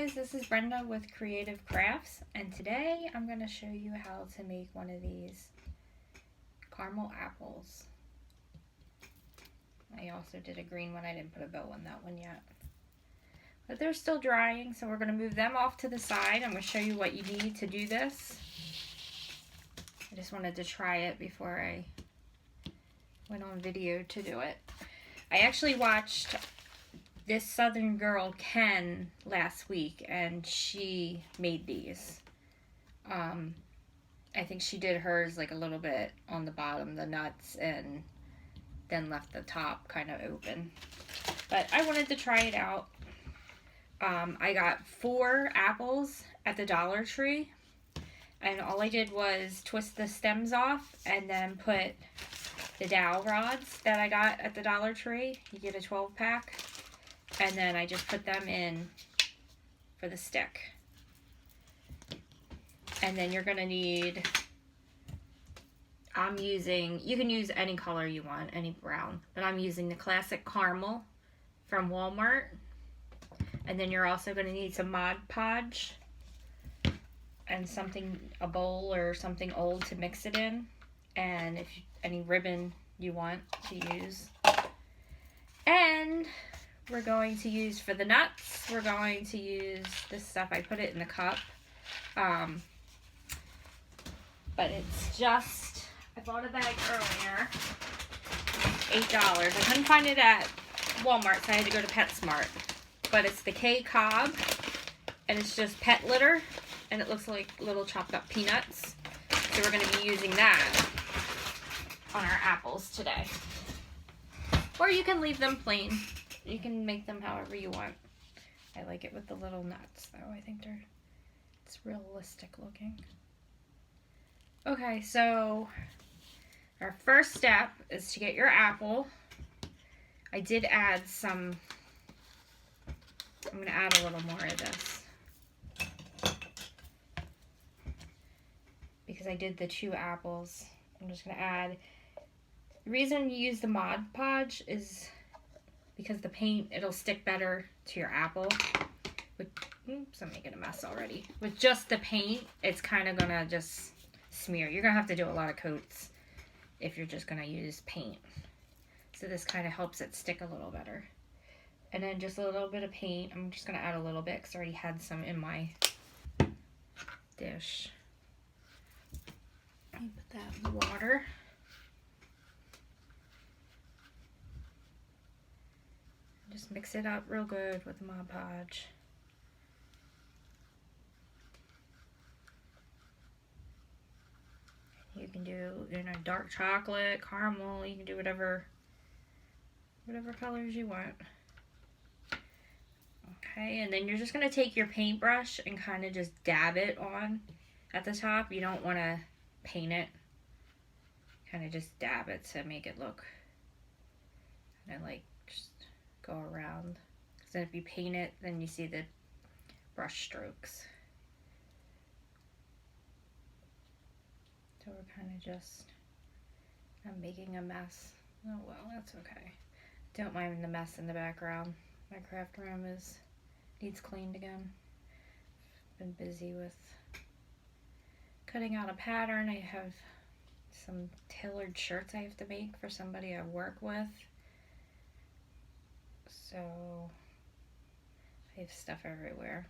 guys, this is Brenda with Creative Crafts, and today I'm going to show you how to make one of these caramel apples. I also did a green one. I didn't put a bow on that one yet. But they're still drying, so we're going to move them off to the side. I'm going to show you what you need to do this. I just wanted to try it before I went on video to do it. I actually watched this Southern girl, Ken, last week, and she made these. I think she did hers like a little bit on the bottom, the nuts, and then left the top kind of open. But I wanted to try it out. I got 4 apples at the Dollar Tree, and all I did was twist the stems off and then put the dowel rods that I got at the Dollar Tree. You get a 12-pack. And then I just put them in for the stick. And then you're gonna need, you can use any color you want, any brown, but I'm using the classic caramel from Walmart. And then you're also gonna need some Mod Podge and a bowl or something old to mix it in. And if any ribbon you want to use. And we're going to use, for the nuts, we're going to use this stuff. I put it in the cup. But it's just, I bought a bag earlier. $8. I couldn't find it at Walmart, so I had to go to PetSmart. But it's the K-Cob, and it's just pet litter, and it looks like little chopped up peanuts. So we're going to be using that on our apples today. Or you can leave them plain. You can make them however you want. I like it with the little nuts, though. I think it's realistic looking. Okay, so our first step is to get your apple. I did add some, I'm going to add a little more of this. Because I did the 2 apples. I'm just going to add, the reason you use the Mod Podge is because the paint, it'll stick better to your apple. Oops, I'm making a mess already. With just the paint, it's kind of gonna just smear. You're gonna have to do a lot of coats if you're just gonna use paint. So this kind of helps it stick a little better. And then just a little bit of paint. I'm just gonna add a little bit because I already had some in my dish. Let me put that in the water. Just mix it up real good with the Mod Podge. You can do, dark chocolate, caramel. You can do whatever colors you want. Okay, and then you're just gonna take your paintbrush and kind of just dab it on at the top. You don't want to paint it. Kind of just dab it to make it look kind of like go around, because then if you paint it, then you see the brush strokes. So we're kind of just, I'm making a mess. Oh well, that's okay. Don't mind the mess in the background. My craft room needs cleaned again. Been busy with cutting out a pattern. I have some tailored shirts I have to make for somebody I work with. So I have stuff everywhere.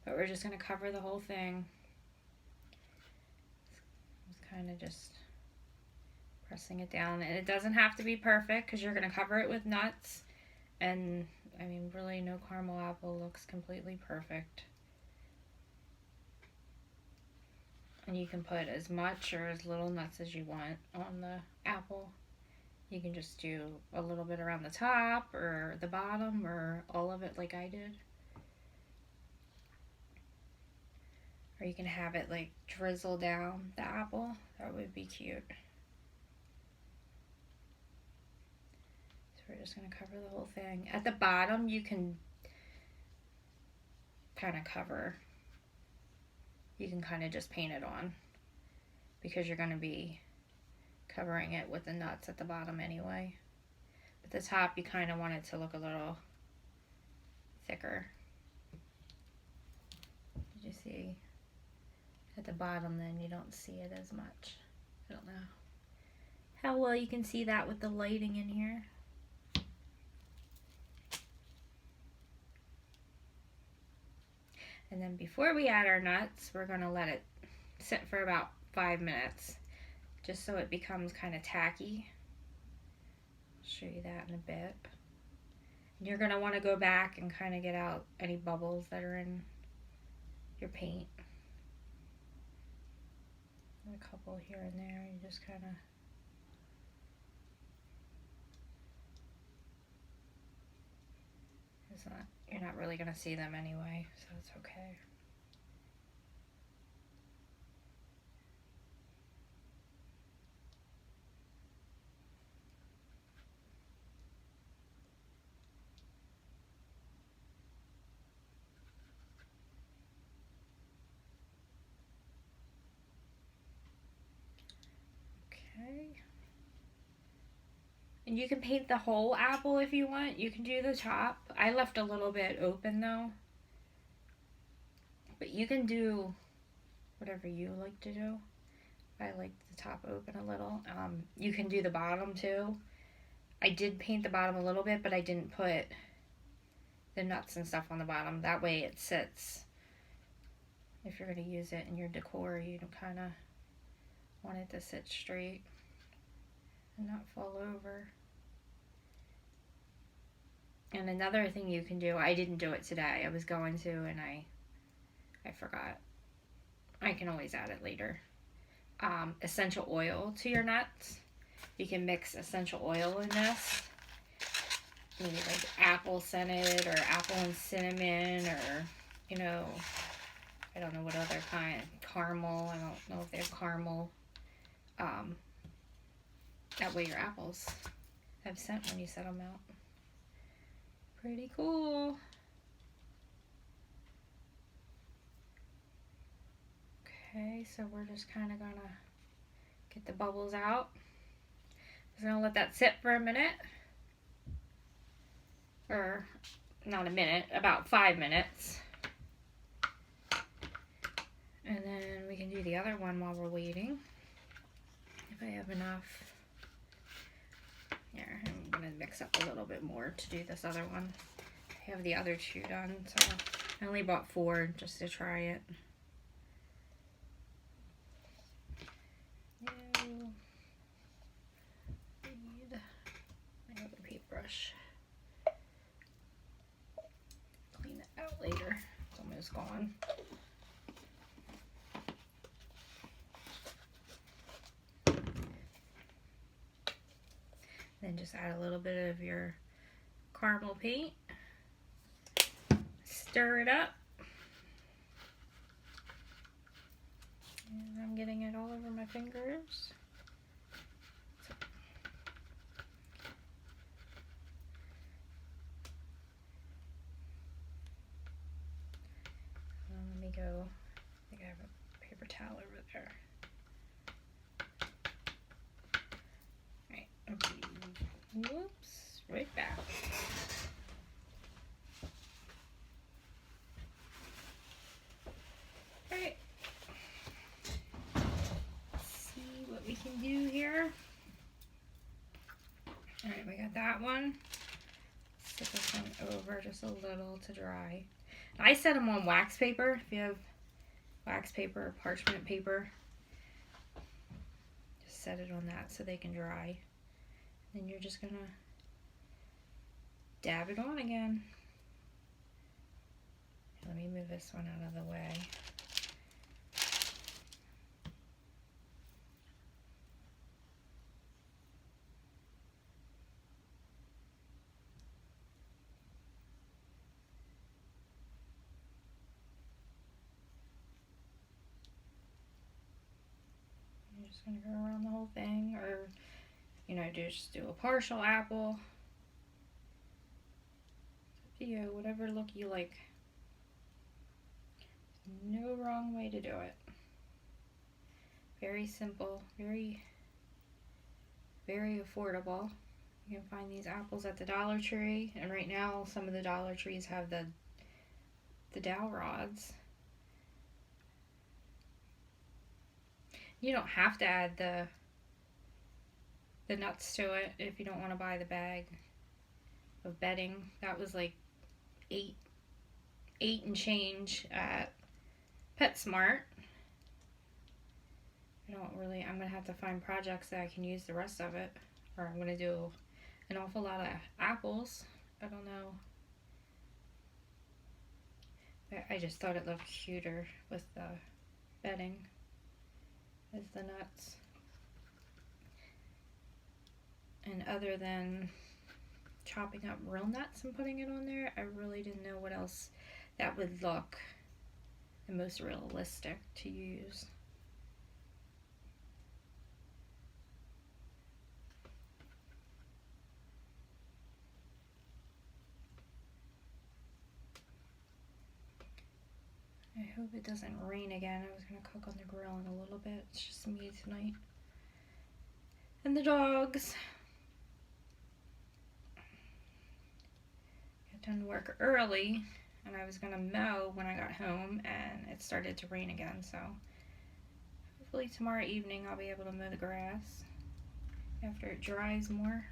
But we're just going to cover the whole thing. It's kind of just pressing it down. And it doesn't have to be perfect because you're going to cover it with nuts. And I mean, really no caramel apple looks completely perfect. And you can put as much or as little nuts as you want on the apple. You can just do a little bit around the top or the bottom or all of it like I did. Or you can have it like drizzle down the apple. That would be cute. So we're just going to cover the whole thing. At the bottom you can kind of cover. You can kind of just paint it on because you're going to be covering it with the nuts at the bottom anyway. At the top, you kind of want it to look a little thicker. Did you see at the bottom? Then you don't see it as much. I don't know how well you can see that with the lighting in here. And then before we add our nuts, we're going to let it sit for about 5 minutes, just so it becomes kind of tacky. I'll show you that in a bit. And you're going to want to go back and kind of get out any bubbles that are in your paint. And a couple here and there, you just kind of you're not really going to see them anyway, so it's okay. Okay. And you can paint the whole apple if you want. You can do the top. I left a little bit open though. But you can do whatever you like to do. I like the top open a little. You can do the bottom too. I did paint the bottom a little bit, but I didn't put the nuts and stuff on the bottom. That way it sits. If you're going to use it in your decor, you kind of want it to sit straight and not fall over. And another thing you can do, I didn't do it today. I was going to and I forgot. I can always add it later. Essential oil to your nuts. You can mix essential oil in this. Maybe like apple scented or apple and cinnamon, or, you know, I don't know what other kind. Caramel. I don't know if they have caramel. That way your apples have scent when you set them out. Pretty cool. Okay, so we're just kind of gonna get the bubbles out. Just gonna let that sit for a minute. Or not a minute, about 5 minutes. And then we can do the other one while we're waiting. If I have enough. Here, I'm gonna mix up a little bit more to do this other one. I have the other two done, so I only bought 4 just to try it. Need my other paintbrush. Clean it out later. It's almost gone. Then just add a little bit of your caramel paint. Stir it up. And I'm getting it all over my fingers. Let me go. I think I have a paper towel over there. Alright, okay. Whoops, right back. Alright. Let's see what we can do here. Alright, we got that one. Set this one over just a little to dry. I set them on wax paper. If you have wax paper or parchment paper, just set it on that so they can dry. Then you're just gonna dab it on again. Let me move this one out of the way. You're just gonna go around the whole thing, or you know, just do a partial apple. It's up to you, whatever look you like. There's no wrong way to do it. Very simple, very, very affordable. You can find these apples at the Dollar Tree, and right now some of the Dollar Trees have the dowel rods. You don't have to add the nuts to it if you don't want to buy the bag of bedding. That was like eight and change at PetSmart. I'm gonna have to find projects that I can use the rest of it, or I'm gonna do an awful lot of apples. I don't know. I just thought it looked cuter with the bedding as the nuts. And other than chopping up real nuts and putting it on there, I really didn't know what else that would look the most realistic to use. I hope it doesn't rain again. I was going to cook on the grill in a little bit. It's just me tonight. And the dogs. Got done work early, and I was going to mow when I got home, and it started to rain again. So hopefully tomorrow evening I'll be able to mow the grass after it dries more.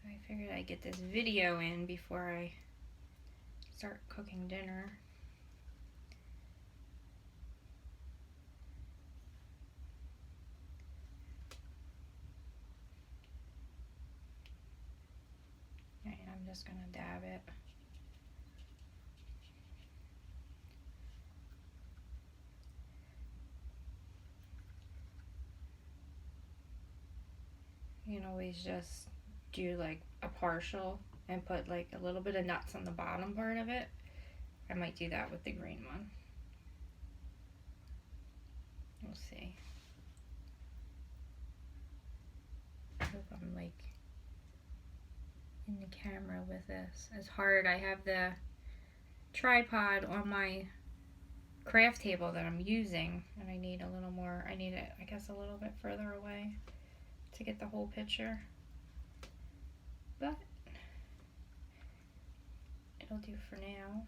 I figured I'd get this video in before I start cooking dinner. And I'm just gonna dab it. You can always just do like a partial and put like a little bit of nuts on the bottom part of it. I might do that with the green one. We'll see. I hope I'm like in the camera with this. It's hard. I have the tripod on my craft table that I'm using, and I need a little more. I need it, I guess, a little bit further away to get the whole picture. But it'll do for now.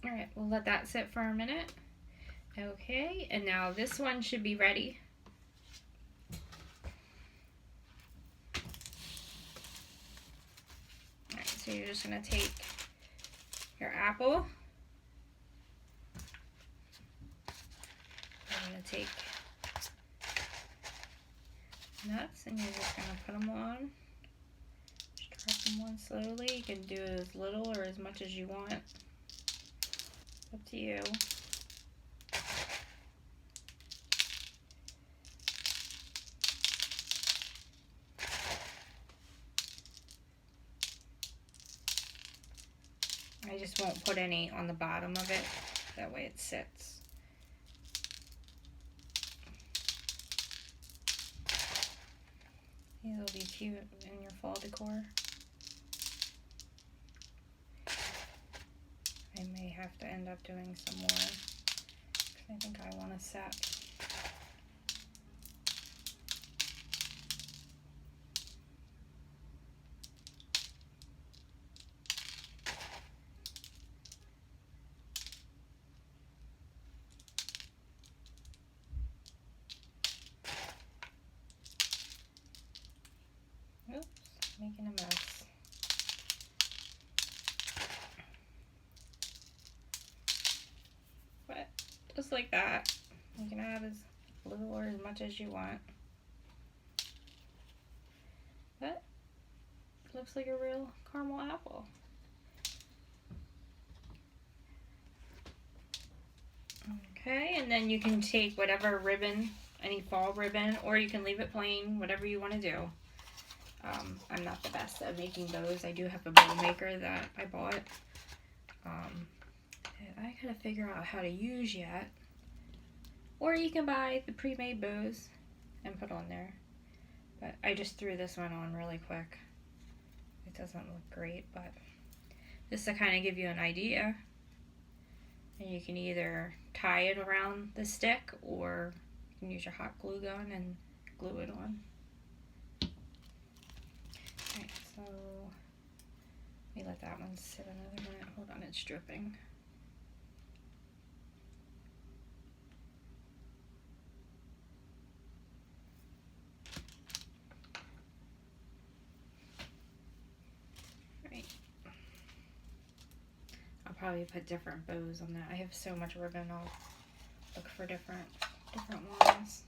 Alright, we'll let that sit for a minute. Okay, and now this one should be ready. Alright, so you're just going to take your apple. I'm going to take nuts, and you're just going to put them on. Just drop them on slowly. You can do as little or as much as you want. Up to you. I just won't put any on the bottom of it. That way it sits. These will be cute in your fall decor. I may have to end up doing some more, because I think I want to set. Oops, making a mess. But just like that, you can add as little or as much as you want. But it looks like a real caramel apple. Okay, and then you can take whatever ribbon, any fall ribbon, or you can leave it plain, whatever you want to do. I'm not the best at making bows. I do have a bow maker that I bought. That I gotta figure out how to use yet. Or you can buy the pre-made bows and put on there. But I just threw this one on really quick. It doesn't look great, but just to kind of give you an idea. And you can either tie it around the stick, or you can use your hot glue gun and glue it on. Alright, so let me let that one sit another minute. Hold on, it's dripping. I'll probably put different bows on that. I have so much ribbon, I'll look for different ones.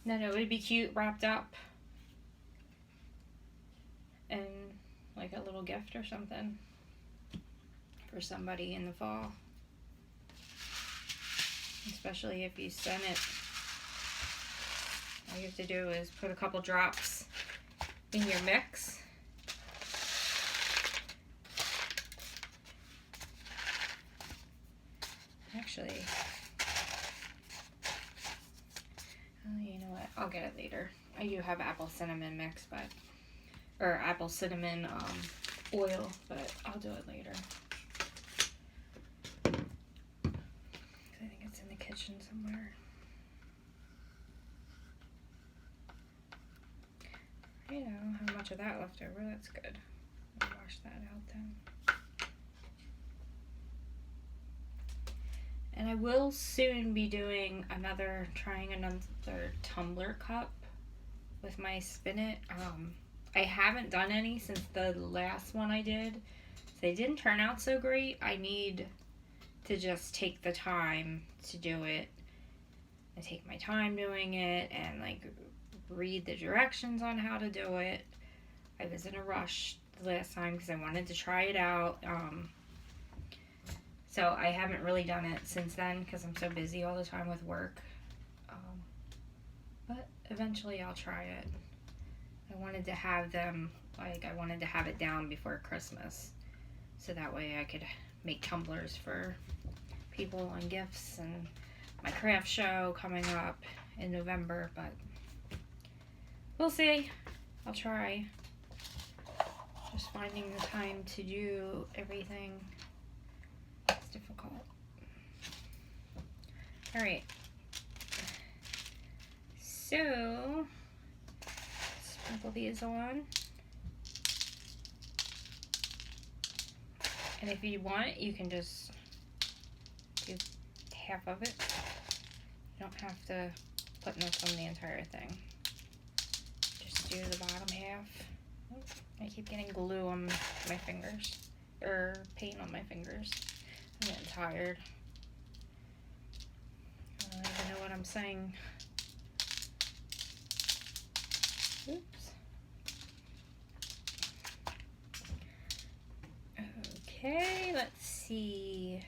And then it would be cute wrapped up in like a little gift or something for somebody in the fall. Especially if you send it. All you have to do is put a couple drops in your mix. Actually, oh, you know what? I'll get it later. I do have apple cinnamon mix, or apple cinnamon oil, but I'll do it later. I think it's in the kitchen somewhere. You know, how much of that left over? That's good. I'll wash that out then. And I will soon be trying another tumbler cup with my Spin-It. I haven't done any since the last one I did. They didn't turn out so great. I need to just take the time to do it. I take my time doing it and like read the directions on how to do it. I was in a rush the last time because I wanted to try it out. So I haven't really done it since then because I'm so busy all the time with work. But eventually I'll try it. I wanted to have it down before Christmas. So that way I could make tumblers for people and gifts, and my craft show coming up in November, but we'll see. I'll try. Just finding the time to do everything. It's difficult. Alright. So, sprinkle these on. And if you want, you can just do half of it. You don't have to put this on the entire thing. Just do the bottom half. I keep getting glue on my fingers, or paint on my fingers. I'm getting tired. I don't even know what I'm saying. Oops. Okay, let's see.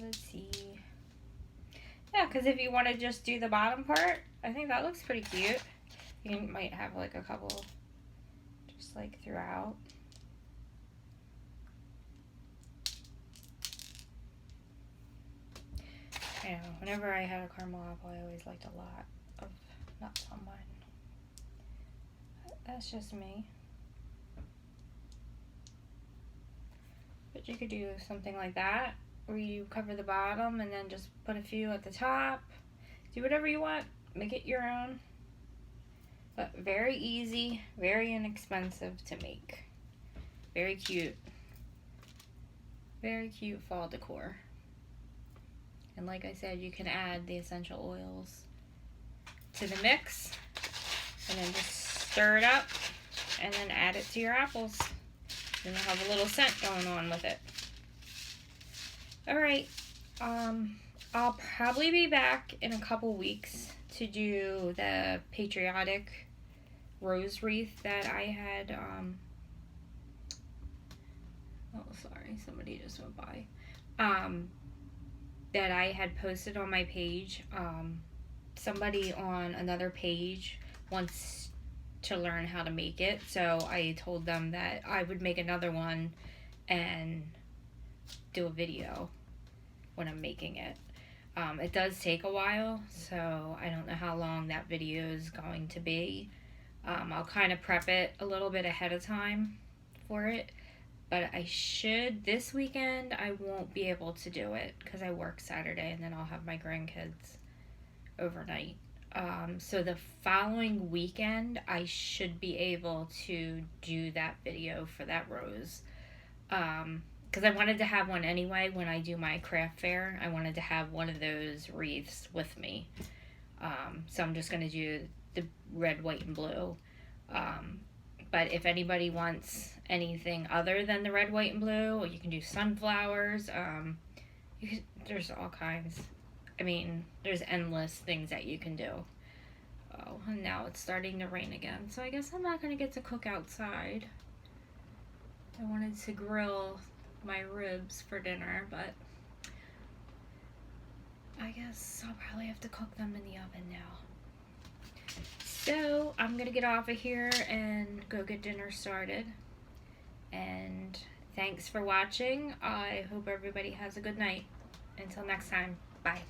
Let's see. Yeah, because if you want to just do the bottom part, I think that looks pretty cute. You might have like a couple just like throughout. I know, whenever I had a caramel apple, I always liked a lot of nuts on mine. That's just me. But you could do something like that, where you cover the bottom and then just put a few at the top. Do whatever you want. Make it your own. But very easy, very inexpensive to make. Very cute. Very cute fall decor. And like I said, you can add the essential oils to the mix and then just stir it up and then add it to your apples. And you'll have a little scent going on with it. Alright, I'll probably be back in a couple weeks to do the patriotic rose wreath that I had, oh sorry, somebody just went by, that I had posted on my page. Somebody on another page wants to learn how to make it, so I told them that I would make another one and do a video when I'm making it. It does take a while, so I don't know how long that video is going to be. I'll kind of prep it a little bit ahead of time for it. But I should, this weekend, I won't be able to do it because I work Saturday and then I'll have my grandkids overnight. So the following weekend, I should be able to do that video for that rose. Because I wanted to have one anyway when I do my craft fair. I wanted to have one of those wreaths with me. So I'm just going to do the red, white, and blue. But if anybody wants anything other than the red, white, and blue, you can do sunflowers. There's all kinds. I mean, there's endless things that you can do. Oh, and now it's starting to rain again. So I guess I'm not going to get to cook outside. I wanted to grill my ribs for dinner, but I guess I'll probably have to cook them in the oven now. So I'm going to get off of here and go get dinner started. And thanks for watching. I hope everybody has a good night. Until next time, bye.